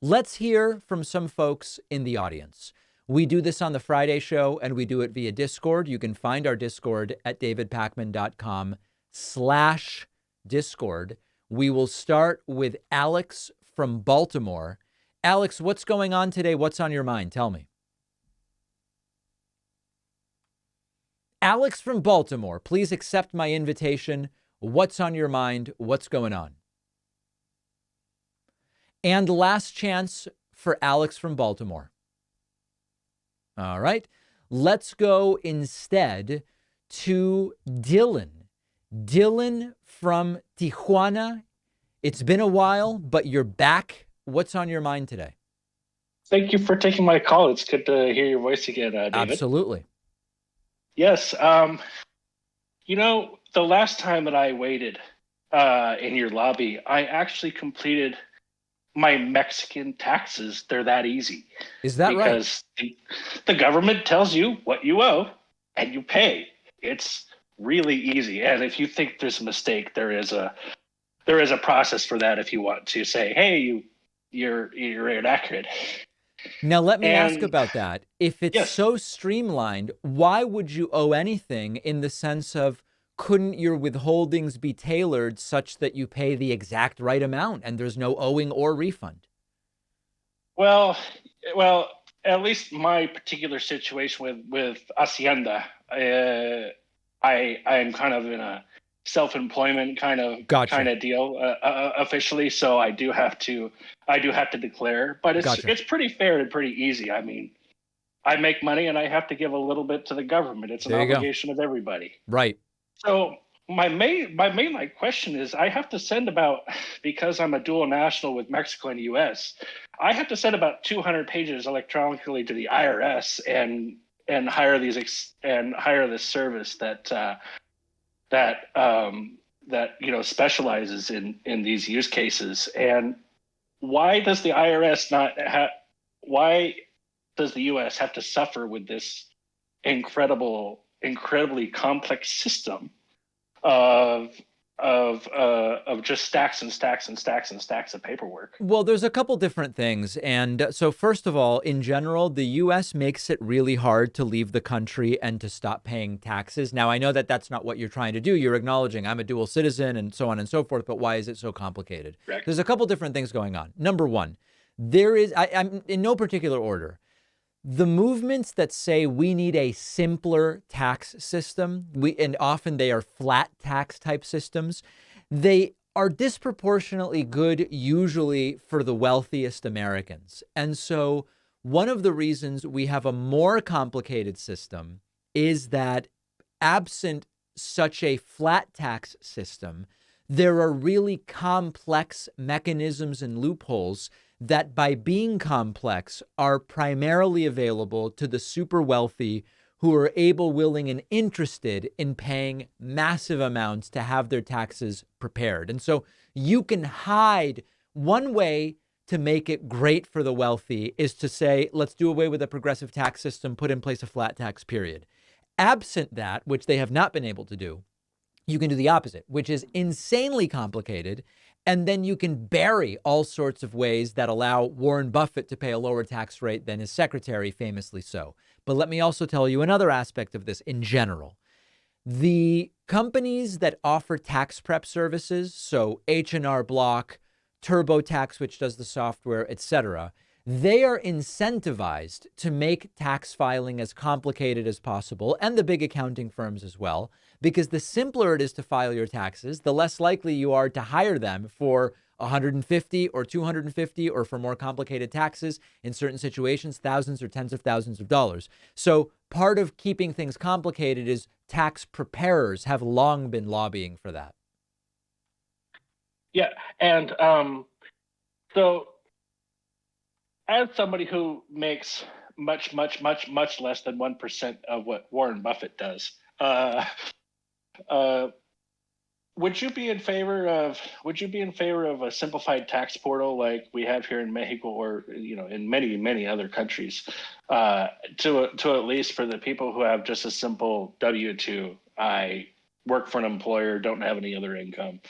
Let's hear from some folks in the audience. We do this on the Friday show and we do it via Discord. You can find our Discord at davidpakman.com/Discord. We will start with Alex from Baltimore. Alex, what's going on today? What's on your mind? Tell me. Alex from Baltimore, please accept my invitation. What's on your mind? What's going on? And last chance for Alex from Baltimore. All right. Let's go instead to Dylan. Dylan from Tijuana. It's been a while, but you're back. What's on your mind today? Thank you for taking my call. It's good to hear your voice again, David. Absolutely. Yes. The last time that I waited in your lobby, I actually completed my Mexican taxes. They're that easy. Is that right? Because the government tells you what you owe and you pay. It's really easy. And if you think there's a mistake, there is a process for that. If you want to say, hey, you're inaccurate. Now, let me ask about that. If it's so streamlined, why would you owe anything, in the sense of, couldn't your withholdings be tailored such that you pay the exact right amount and there's no owing or refund? Well, at least my particular situation with Hacienda, I am kind of in a self-employment kind of deal officially, so I do have to declare, but it's pretty fair and pretty easy. I mean, I make money and I have to give a little bit to the government. It's an obligation of everybody. Right. So my main question is, I have to send because I'm a dual national with Mexico and US, I have to send about 200 pages electronically to the IRS and hire this service that specializes in these use cases. And why does the IRS why does the US have to suffer with this incredibly complex system of just stacks and stacks and stacks and stacks of paperwork? Well, there's a couple different things. And so first of all, in general, the US makes it really hard to leave the country and to stop paying taxes. Now, I know that that's not what you're trying to do. You're acknowledging I'm a dual citizen and so on and so forth. But why is it so complicated? Correct. There's a couple different things going on. Number one, I'm in no particular order. The movements that say we need a simpler tax system, and often they are flat tax type systems, they are disproportionately good usually for the wealthiest Americans. And so one of the reasons we have a more complicated system is that, absent such a flat tax system, there are really complex mechanisms and loopholes that, by being complex, are primarily available to the super wealthy, who are able, willing, and interested in paying massive amounts to have their taxes prepared. And so you can hide. One way to make it great for the wealthy is to say, let's do away with a progressive tax system, put in place a flat tax period. Absent that, which they have not been able to do, you can do the opposite, which is insanely complicated. And then you can bury all sorts of ways that allow Warren Buffett to pay a lower tax rate than his secretary, famously so. But let me also tell you another aspect of this in general. The companies that offer tax prep services, so H&R Block, TurboTax, which does the software, etc., they are incentivized to make tax filing as complicated as possible, and the big accounting firms as well, because the simpler it is to file your taxes, the less likely you are to hire them for 150 or 250, or for more complicated taxes, in certain situations, thousands or tens of thousands of dollars. So part of keeping things complicated is tax preparers have long been lobbying for that. Yeah. And so, as somebody who makes much less than 1% of what Warren Buffett does, would you be in favor of a simplified tax portal like we have here in Mexico, or in many other countries, to at least for the people who have just a simple W-2, I work for an employer, don't have any other income?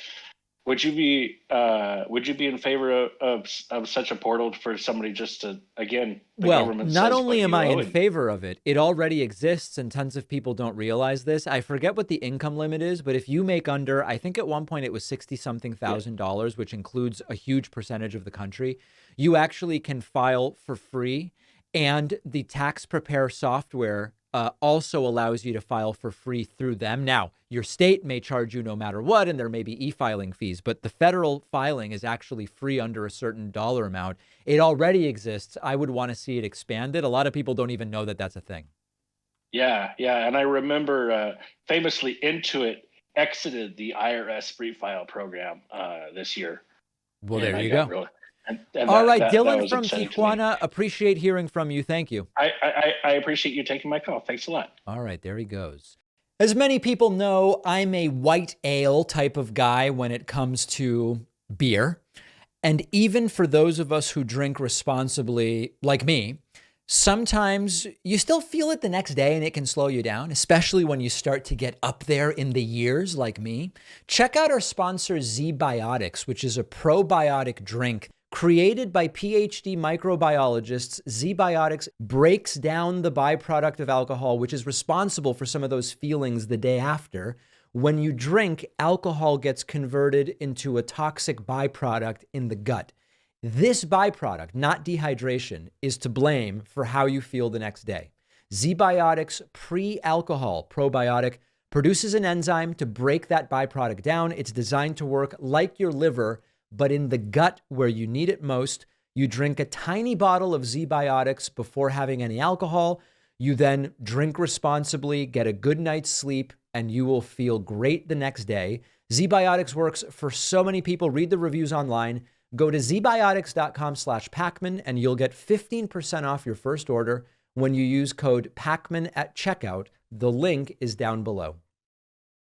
would you be in favor of such a portal for somebody just to, again, the Well, government not says what only am you I owe, in and favor of it, it already exists and tons of people don't realize this. I forget what the income limit is, but if you make under, I think at one point it was 60 something yeah, thousand dollars, which includes a huge percentage of the country, you actually can file for free. And the tax prepare software also allows you to file for free through them. Now, your state may charge you no matter what, and there may be e-filing fees, but the federal filing is actually free under a certain dollar amount. It already exists. I would want to see it expanded. A lot of people don't even know that that's a thing. yeah, and I remember famously Intuit exited the IRS free file program this year, Well, and there I you got go. really, and All right, that Dylan was from upsetting to me. Tijuana, appreciate hearing from you. Thank you. I appreciate you taking my call. Thanks a lot. All right, there he goes. As many people know, I'm a white ale type of guy when it comes to beer. And even for those of us who drink responsibly, like me, sometimes you still feel it the next day and it can slow you down, especially when you start to get up there in the years like me. Check out our sponsor, Zbiotics, which is a probiotic drink created by PhD microbiologists. Zbiotics breaks down the byproduct of alcohol, which is responsible for some of those feelings the day after. When you drink, alcohol gets converted into a toxic byproduct in the gut. This byproduct, not dehydration, is to blame for how you feel the next day. Zbiotics pre-alcohol probiotic produces an enzyme to break that byproduct down. It's designed to work like your liver, but in the gut where you need it most. You drink a tiny bottle of Zbiotics before having any alcohol. You then drink responsibly, get a good night's sleep, and you will feel great the next day. Zbiotics works for so many people. Read the reviews online. Go to zbiotics.com/Pacman and you'll get 15% off your first order when you use code Pacman at checkout. The link is down below.